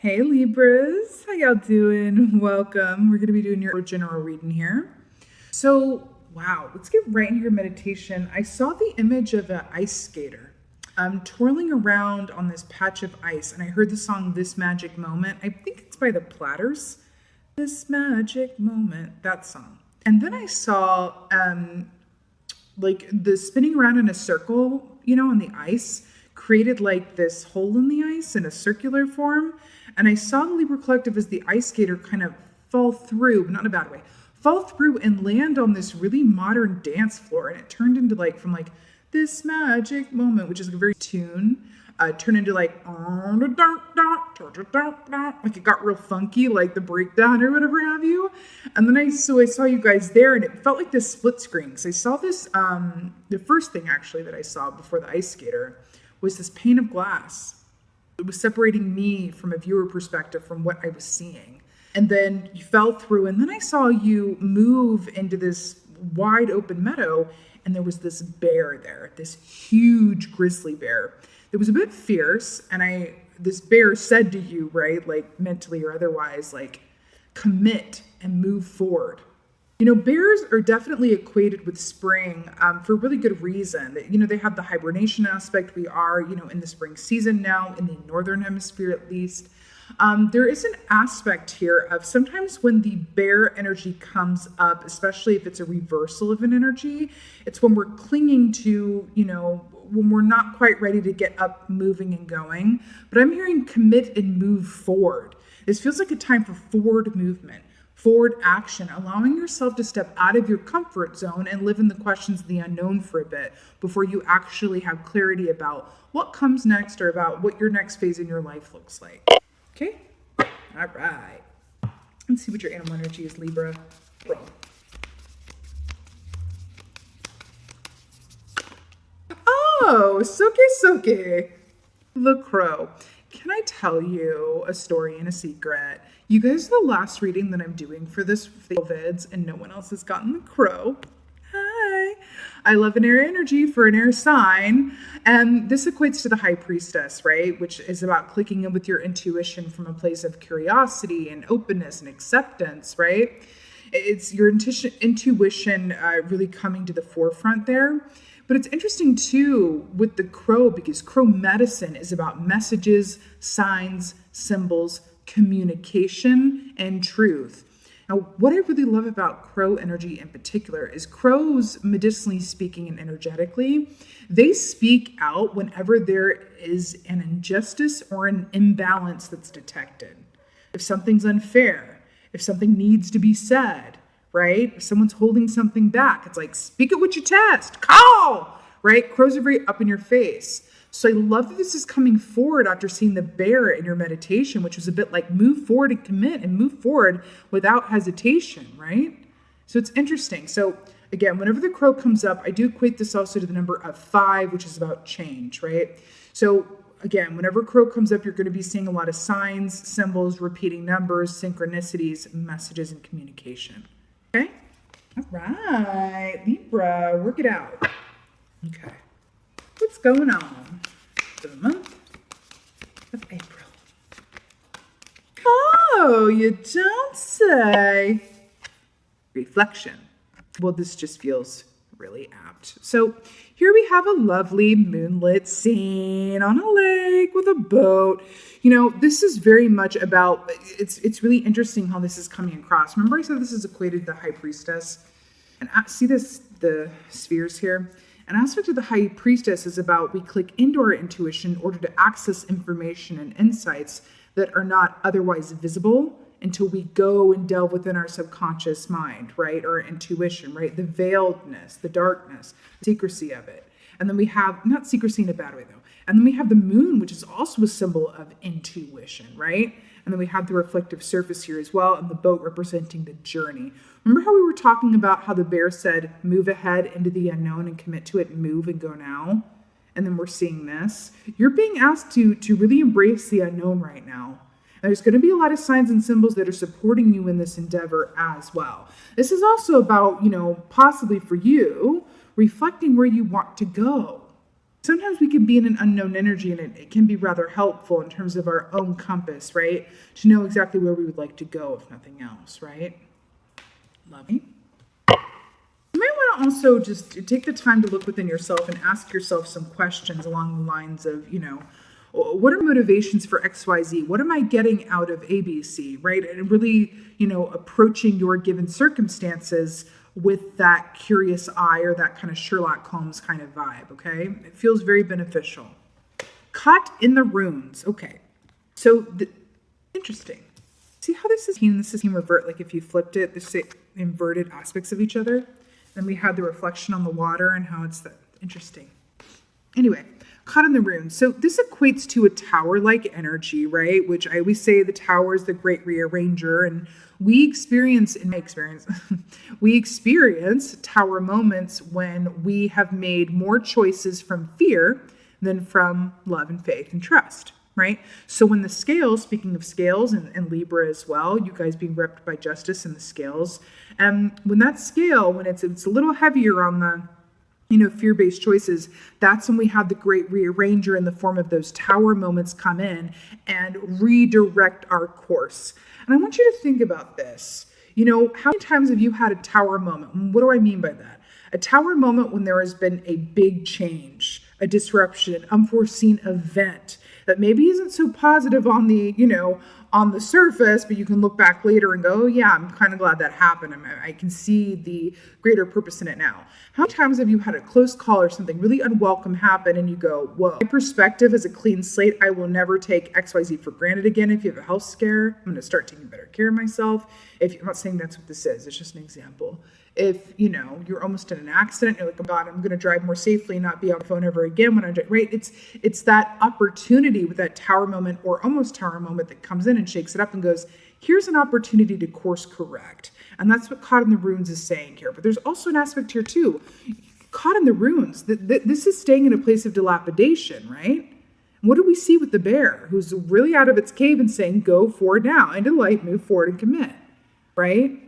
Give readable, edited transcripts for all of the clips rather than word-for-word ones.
Hey Libras, how y'all doing? Welcome. We're going to be doing your general reading here. So, wow, let's get right into your meditation. I saw the image of an ice skater twirling around on this patch of ice, and I heard the song This Magic Moment. I think it's by the Platters. This Magic Moment, that song. And then I saw like the spinning around in a circle, on the ice, created like this hole in the ice in a circular form. And I saw the Libra Collective as the ice skater kind of fall through, but not in a bad way, fall through and land on this really modern dance floor. And it turned into from this magic moment, which is a very tune, turned into like it got real funky, like the breakdown or whatever have you. And then I saw you guys there, and it felt like this split screen. So I saw this, the first thing actually that I saw before the ice skater was this pane of glass. It was separating me from a viewer perspective from what I was seeing. And then you fell through, and then I saw you move into this wide open meadow, and there was this bear there, this huge grizzly bear. It was a bit fierce, and this bear said to you, right, like mentally or otherwise, like, commit and move forward. Bears are definitely equated with spring for a really good reason. They have the hibernation aspect. We are, in the spring season now, in the northern hemisphere at least. There is an aspect here of sometimes when the bear energy comes up, especially if it's a reversal of an energy, it's when we're clinging to, when we're not quite ready to get up, moving and going. But I'm hearing commit and move forward. This feels like a time for forward movement. Forward action, allowing yourself to step out of your comfort zone and live in the questions of the unknown for a bit before you actually have clarity about what comes next or about what your next phase in your life looks like. Okay? All right. Let's see what your animal energy is, Libra. Roll. Oh, soke. The crow. Can I tell you a story and a secret? You guys are the last reading that I'm doing for this vids, and no one else has gotten the crow. Hi. I love an air energy for an air sign. And this equates to the high priestess, right? Which is about clicking in with your intuition from a place of curiosity and openness and acceptance, right? It's your intuition really coming to the forefront there. But it's interesting too with the crow, because crow medicine is about messages, signs, symbols, communication, and truth. Now, what I really love about crow energy in particular is crows, medicinally speaking and energetically, they speak out whenever there is an injustice or an imbalance that's detected. If something's unfair, if something needs to be said, right? If someone's holding something back, it's like, speak it with your chest, call, right? Crows are very up in your face. So I love that this is coming forward after seeing the bear in your meditation, which was a bit like move forward and commit and move forward without hesitation, right? So it's interesting. So again, whenever the crow comes up, I do equate this also to the number of 5, which is about change, right? So again, whenever crow comes up, you're going to be seeing a lot of signs, symbols, repeating numbers, synchronicities, messages, and communication. Okay? All right, Libra, work it out. Okay. What's going on for the month of April? Oh, you don't say. Reflection. Well, this just feels really apt. So here we have a lovely moonlit scene on a lake with a boat. This is very much about, it's really interesting how this is coming across. Remember I said this is equated to the high priestess? And see the spheres here? An aspect of the high priestess is about we click into our intuition in order to access information and insights that are not otherwise visible until we go and delve within our subconscious mind, right? Or intuition, right? The veiledness, the darkness, secrecy of it. And then we have, not secrecy in a bad way though, and then we have the moon, which is also a symbol of intuition, right? And then we have the reflective surface here as well, and the boat representing the journey. Remember how we were talking about how the bear said, move ahead into the unknown and commit to it, move and go now? And then we're seeing this. You're being asked to really embrace the unknown right now. And there's going to be a lot of signs and symbols that are supporting you in this endeavor as well. This is also about, possibly for you, reflecting where you want to go. Sometimes we can be in an unknown energy, and it can be rather helpful in terms of our own compass, right? To know exactly where we would like to go, if nothing else, right? Lovely. You might want to also just take the time to look within yourself and ask yourself some questions along the lines of, what are motivations for XYZ? What am I getting out of ABC, right? And really, approaching your given circumstances with that curious eye or that kind of Sherlock Holmes kind of vibe, okay? It feels very beneficial. Caught in the runes. Okay. So, interesting. See how this is revert, like if you flipped it, this is inverted aspects of each other. Then we had the reflection on the water and how it's interesting. Anyway, caught in the runes. So this equates to a tower-like energy, right? Which I always say the tower is the great rearranger, and we experience tower moments when we have made more choices from fear than from love and faith and trust, right? So when the scales, speaking of scales and Libra as well, you guys being repped by justice in the scales, when that scale, when it's a little heavier on the fear-based choices, that's when we have the great rearranger in the form of those tower moments come in and redirect our course. And I want you to think about this. How many times have you had a tower moment? What do I mean by that? A tower moment when there has been a big change, a disruption, an unforeseen event that maybe isn't so positive on the surface, but you can look back later and go, oh yeah, I'm kind of glad that happened. I can see the greater purpose in it now. How many times have you had a close call or something really unwelcome happen and you go, whoa, my perspective is a clean slate. I will never take XYZ for granted again. If you have a health scare, I'm going to start taking better care of myself. I'm not saying that's what this is. It's just an example. If, you're almost in an accident, you're like, oh God, I'm going to drive more safely and not be on the phone ever again when I drive, right? It's that opportunity with that tower moment or almost tower moment that comes in and shakes it up and goes, here's an opportunity to course correct. And that's what Caught in the Runes is saying here. But there's also an aspect here too. Caught in the Runes, this is staying in a place of dilapidation, right? What do we see with the bear who's really out of its cave and saying, go forward now, into light, move forward and commit, right?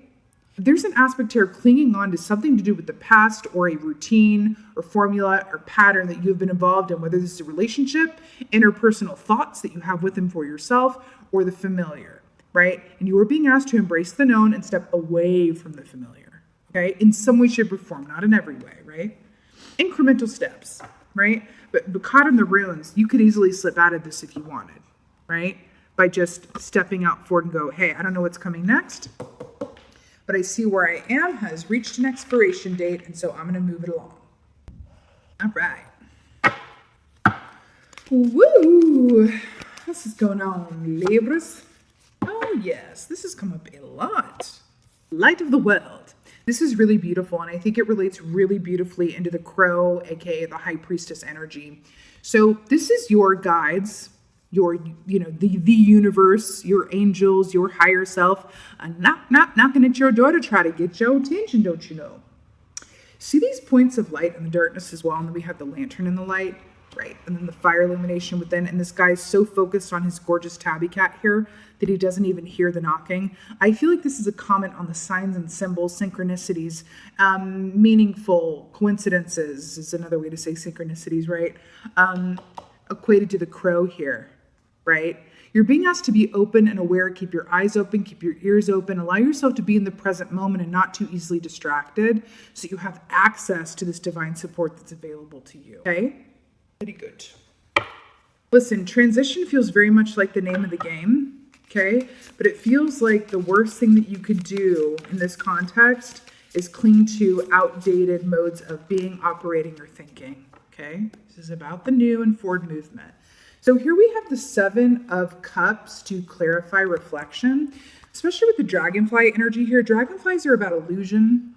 There's an aspect here of clinging on to something to do with the past or a routine or formula or pattern that you've been involved in, whether this is a relationship, interpersonal thoughts that you have with and for yourself, or the familiar, right? And you are being asked to embrace the known and step away from the familiar, okay? In some way, shape, or form, not in every way, right? Incremental steps, right? But caught in the runes, you could easily slip out of this if you wanted, right? By just stepping out forward and go, hey, I don't know what's coming next, but I see where I am has reached an expiration date, and so I'm going to move it along. All right. Woo! This is going on, Libras. Oh, yes. This has come up a lot. Light of the world. This is really beautiful, and I think it relates really beautifully into the crow, aka the high priestess energy. So this is your guides, your, the universe, your angels, your higher self, knocking at your door to try to get your attention, don't you know? See these points of light in the darkness as well, and then we have the lantern in the light, right? And then the fire illumination within, and this guy's so focused on his gorgeous tabby cat here that he doesn't even hear the knocking. I feel like this is a comment on the signs and symbols, synchronicities, meaningful coincidences is another way to say synchronicities, right? Equated to the crow here. Right? You're being asked to be open and aware, keep your eyes open, keep your ears open, allow yourself to be in the present moment and not too easily distracted so you have access to this divine support that's available to you. Okay? Very good. Listen, transition feels very much like the name of the game, okay? But it feels like the worst thing that you could do in this context is cling to outdated modes of being, operating, or thinking, okay? This is about the new and forward movement. So here we have the 7 of Cups to clarify reflection, especially with the dragonfly energy here. Dragonflies are about illusion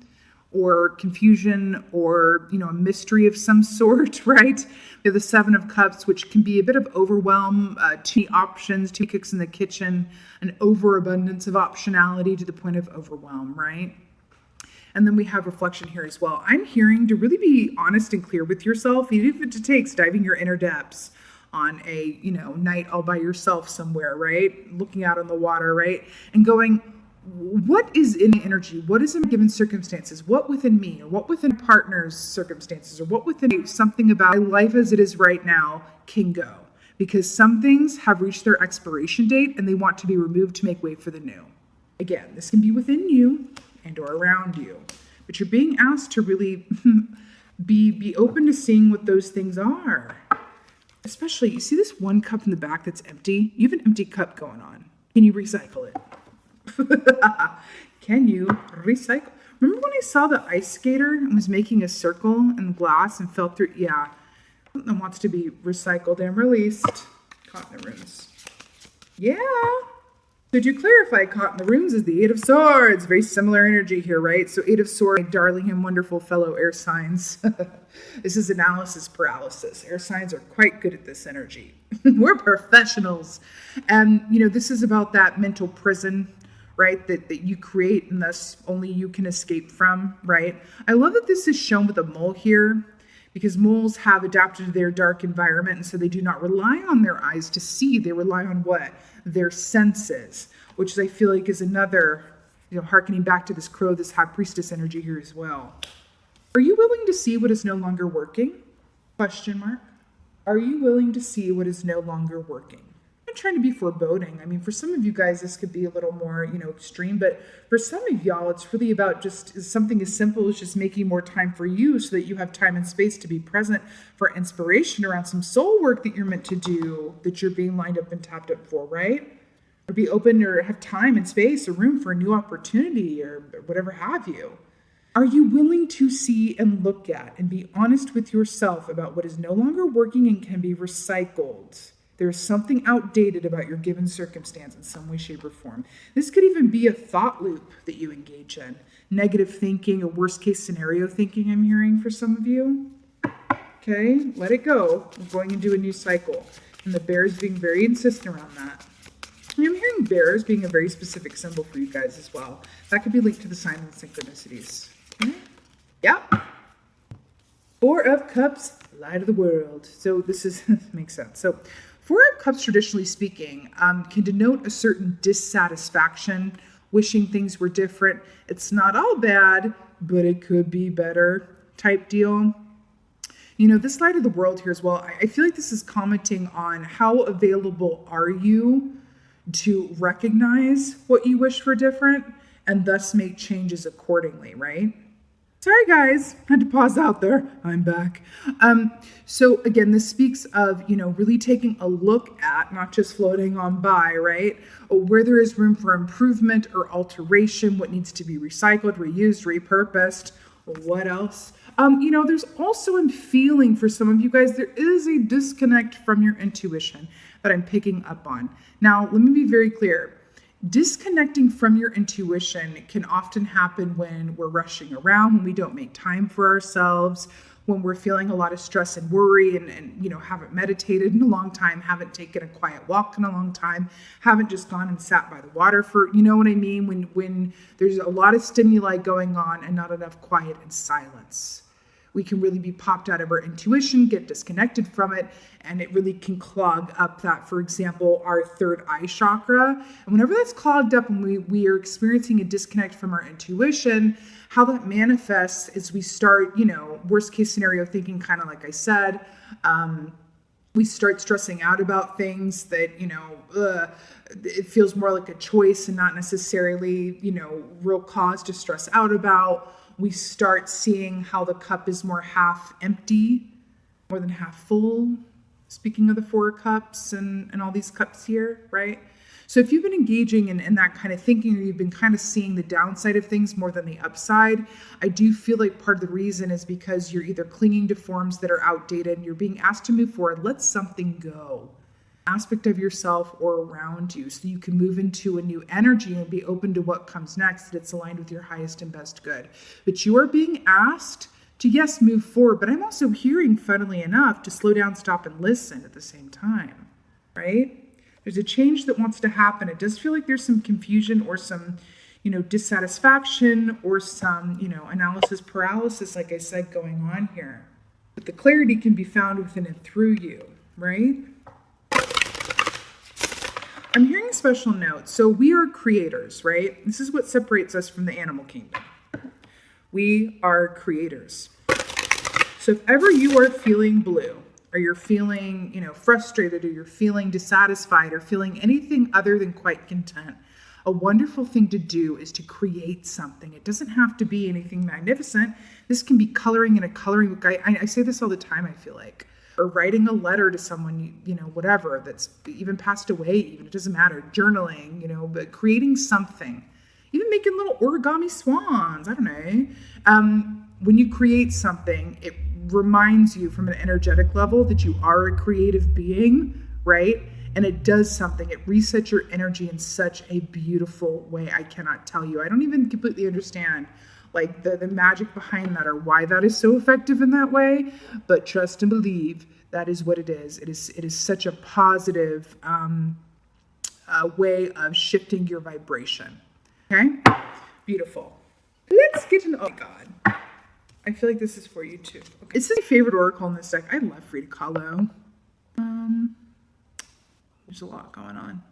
or confusion or, a mystery of some sort, right? We have the 7 of Cups, which can be a bit of overwhelm, too many options, too many cooks in the kitchen, an overabundance of optionality to the point of overwhelm, right? And then we have reflection here as well. I'm hearing to really be honest and clear with yourself, even if it takes diving your inner depths on a, night all by yourself somewhere, right? Looking out on the water, right? And going, what is in energy? What is in given circumstances? What within me, or what within partner's circumstances, or what within something about life as it is right now can go? Because some things have reached their expiration date and they want to be removed to make way for the new. Again, this can be within you and or around you, but you're being asked to really be open to seeing what those things are. Especially, you see this one cup in the back that's empty? You have an empty cup going on. Can you recycle it? Can you recycle? Remember when I saw the ice skater and was making a circle in the glass and fell through? Yeah, something wants to be recycled and released. Caught in the runes. Yeah. So to clarify, caught in the runes is the Eight of Swords. Very similar energy here, right? So Eight of Swords, my darling and wonderful fellow air signs. This is analysis paralysis. Air signs are quite good at this energy. We're professionals. And, this is about that mental prison, right, that you create and thus only you can escape from, right? I love that this is shown with a mole here because moles have adapted to their dark environment, and so they do not rely on their eyes to see. They rely on what? Their senses, which I feel like is another, hearkening back to this crow, this high priestess energy here as well. Are you willing to see what is no longer working? Question mark. Are you willing to see what is no longer working? I'm not trying to be foreboding. I mean, for some of you guys, this could be a little more, extreme, but for some of y'all, it's really about just something as simple as just making more time for you so that you have time and space to be present for inspiration around some soul work that you're meant to do, that you're being lined up and tapped up for, right? Or be open or have time and space or room for a new opportunity or whatever have you. Are you willing to see and look at and be honest with yourself about what is no longer working and can be recycled? There's something outdated about your given circumstance in some way, shape, or form. This could even be a thought loop that you engage in. Negative thinking or worst case scenario thinking I'm hearing for some of you. Okay, let it go. We're going into a new cycle. And the bear is being very insistent around that. I'm hearing bears being a very specific symbol for you guys as well. That could be linked to the signs and synchronicities. Okay? Yep. Four of Cups, light of the world. So this makes sense. So Four of Cups, traditionally speaking, can denote a certain dissatisfaction, wishing things were different. It's not all bad, but it could be better type deal. This light of the world here as well, I feel like this is commenting on how available are you to recognize what you wish for different and thus make changes accordingly, right? Sorry guys, had to pause out there. I'm back. So again, this speaks of, really taking a look at, not just floating on by, right? Where there is room for improvement or alteration, what needs to be recycled, reused, repurposed, what else? There's also a feeling for some of you guys, there is a disconnect from your intuition that I'm picking up on. Now, let me be very clear. Disconnecting from your intuition can often happen when we're rushing around, when we don't make time for ourselves, when we're feeling a lot of stress and worry and haven't meditated in a long time, haven't taken a quiet walk in a long time, haven't just gone and sat by the water for, what I mean? When there's a lot of stimuli going on and not enough quiet and silence. We can really be popped out of our intuition, get disconnected from it, and it really can clog up that, for example, our third eye chakra. And whenever that's clogged up and we are experiencing a disconnect from our intuition, how that manifests is we start, worst case scenario thinking, kind of like I said, we start stressing out about things that, it feels more like a choice and not necessarily, real cause to stress out about. We start seeing how the cup is more half empty, more than half full. Speaking of the Four of Cups and all these cups here, right? So if you've been engaging in that kind of thinking, or you've been kind of seeing the downside of things more than the upside, I do feel like part of the reason is because you're either clinging to forms that are outdated and you're being asked to move forward, let something go. Aspect of yourself or around you so you can move into a new energy and be open to what comes next, that it's aligned with your highest and best good. But you are being asked to, yes, move forward, but I'm also hearing, funnily enough, to slow down, stop, and listen at the same time, right? There's a change that wants to happen. It does feel like there's some confusion or some, dissatisfaction or some, analysis paralysis, like I said, going on here. But the clarity can be found within and through you, right? I'm hearing special note. So we are creators, right? This is what separates us from the animal kingdom. We are creators. So if ever you are feeling blue, or you're feeling, frustrated, or you're feeling dissatisfied, or feeling anything other than quite content, a wonderful thing to do is to create something. It doesn't have to be anything magnificent. This can be coloring in a coloring book. I say this all the time, I feel like. Or writing a letter to someone, whatever, that's even passed away, even, it doesn't matter. Journaling, but creating something. Even making little origami swans, I don't know. When you create something, it reminds you from an energetic level that you are a creative being, right? And it does something. It resets your energy in such a beautiful way. I cannot tell you. I don't even completely understand like the magic behind that or why that is so effective in that way. But trust and believe that is what it is. It is such a positive way of shifting your vibration. Okay? Beautiful. Let's get into, oh God. I feel like this is for you too. Okay. This is my favorite oracle in this deck. I love Frida Kahlo. There's a lot going on.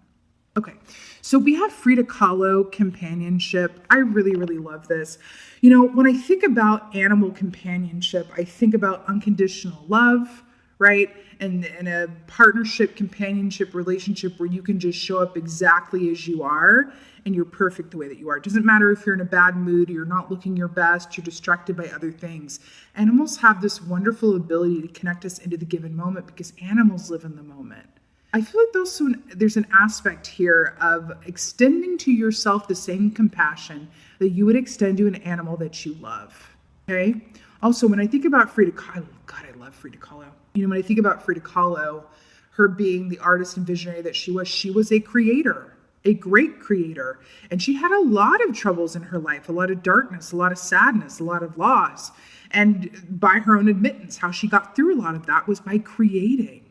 Okay, so we have Frida Kahlo companionship. I really, really love this. When I think about animal companionship, I think about unconditional love, right? And a partnership, companionship, relationship where you can just show up exactly as you are and you're perfect the way that you are. It doesn't matter if you're in a bad mood, you're not looking your best, you're distracted by other things. Animals have this wonderful ability to connect us into the given moment because animals live in the moment. I feel like there's an aspect here of extending to yourself the same compassion that you would extend to an animal that you love, okay? Also, when I think about Frida Kahlo, God, I love Frida Kahlo. When I think about Frida Kahlo, her being the artist and visionary that she was a creator, a great creator. And she had a lot of troubles in her life, a lot of darkness, a lot of sadness, a lot of loss. And by her own admittance, how she got through a lot of that was by creating.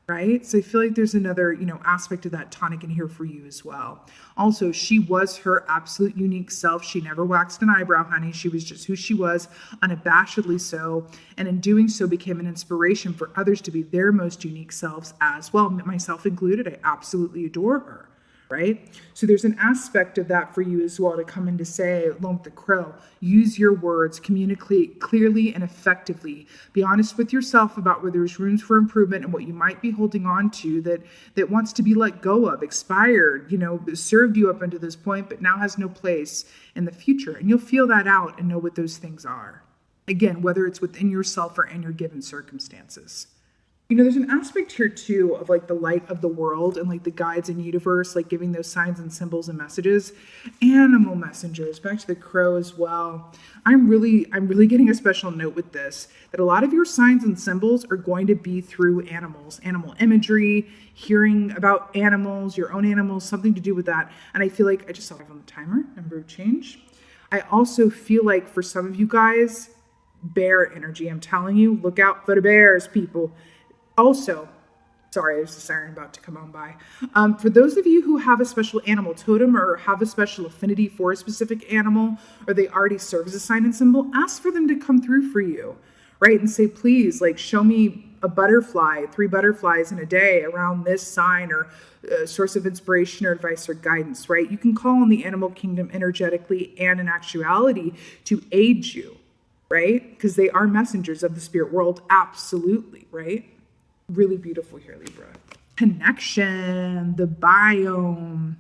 Right? So I feel like there's another, aspect of that tonic in here for you as well. Also, she was her absolute unique self. She never waxed an eyebrow, honey. She was just who she was, unabashedly so. And in doing so became an inspiration for others to be their most unique selves as well, myself included. I absolutely adore her. Right? So there's an aspect of that for you as well to come in to say, along with the crow, use your words, communicate clearly and effectively. Be honest with yourself about where there's rooms for improvement and what you might be holding on to that wants to be let go of, expired, served you up until this point, but now has no place in the future. And you'll feel that out and know what those things are. Again, whether it's within yourself or in your given circumstances. There's an aspect here too of like the light of the world and like the guides and universe, like giving those signs and symbols and messages. Animal messengers, back to the crow as well. I'm really getting a special note with this, that a lot of your signs and symbols are going to be through animals, animal imagery, hearing about animals, your own animals, something to do with that. And I feel like I just saw it on the timer, number of change. I also feel like for some of you guys, bear energy. I'm telling you, look out for the bears, people. Also, sorry, there's a siren about to come on by. For those of you who have a special animal totem or have a special affinity for a specific animal, or they already serve as a sign and symbol, ask for them to come through for you, right? And say, please, like, show me a butterfly, 3 butterflies in a day around this sign, or a source of inspiration or advice or guidance, right? You can call on the animal kingdom energetically and in actuality to aid you, right? Because they are messengers of the spirit world, absolutely, right? Really beautiful here, Libra. Connection, the biome.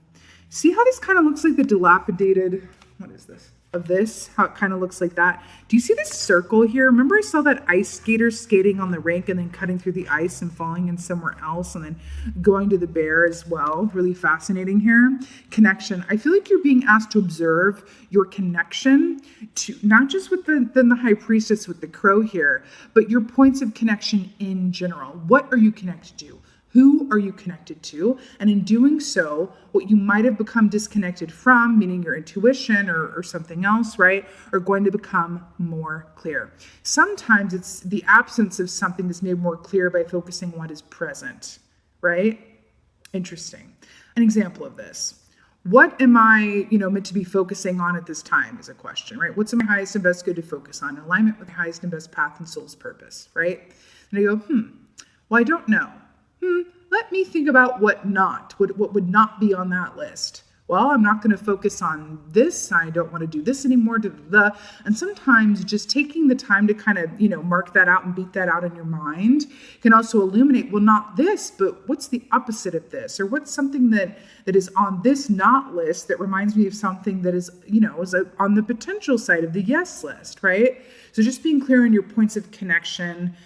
See how this kind of looks like the dilapidated, what is this? Of this, how it kind of looks like that. Do you see this circle here? Remember I saw that ice skater skating on the rink and then cutting through the ice and falling in somewhere else and then going to the bear as well. Really fascinating here. Connection. I feel like you're being asked to observe your connection to not just with the high priestess with the crow here, but your points of connection in general. What are you connected to? Who are you connected to? And in doing so, what you might have become disconnected from, meaning your intuition or something else, right, are going to become more clear. Sometimes it's the absence of something is made more clear by focusing on what is present, right? Interesting. An example of this. What am I, meant to be focusing on at this time is a question, right? What's my highest and best good to focus on? Alignment with the highest and best path and soul's purpose, right? And I go, well, I don't know. let me think about what would not be on that list. Well, I'm not going to focus on this. I don't want to do this anymore. And sometimes just taking the time to kind of, mark that out and beat that out in your mind can also illuminate, well, not this, but what's the opposite of this? Or what's something that is on this not list that reminds me of something that is, on the potential side of the yes list, right? So just being clear on your points of connection,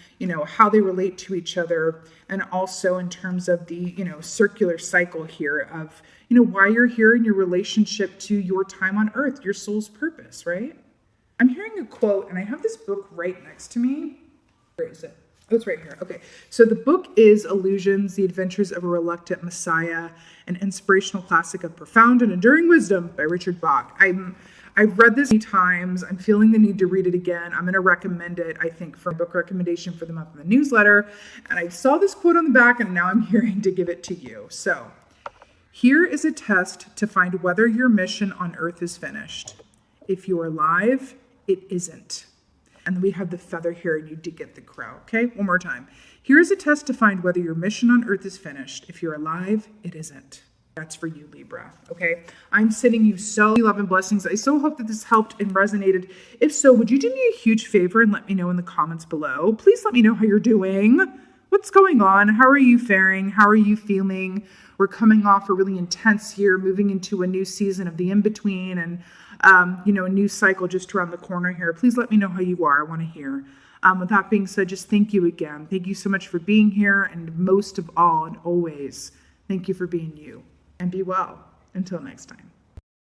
how they relate to each other, and also in terms of the, circular cycle here of, why you're here in your relationship to your time on earth, your soul's purpose, right? I'm hearing a quote, and I have this book right next to me. Where is it? Oh, it's right here. Okay. So the book is Illusions, The Adventures of a Reluctant Messiah, an inspirational classic of profound and enduring wisdom by Richard Bach. I've read this many times. I'm feeling the need to read it again. I'm going to recommend it, I think, for a book recommendation for the month in the newsletter. And I saw this quote on the back, and now I'm hearing to give it to you. So, here is a test to find whether your mission on earth is finished. If you are alive, it isn't. And then we have the feather here, and you did get the crow. Okay, one more time. Here is a test to find whether your mission on earth is finished. If you're alive, it isn't. That's for you, Libra. Okay, I'm sending you so many love and blessings. I so hope that this helped and resonated. If so, would you do me a huge favor and let me know in the comments below? Please let me know how you're doing. What's going on? How are you faring? How are you feeling? We're coming off a really intense year, moving into a new season of the in-between and, a new cycle just around the corner here. Please let me know how you are. I want to hear. With that being said, just thank you again. Thank you so much for being here. And most of all, and always, thank you for being you. And be well. Until next time.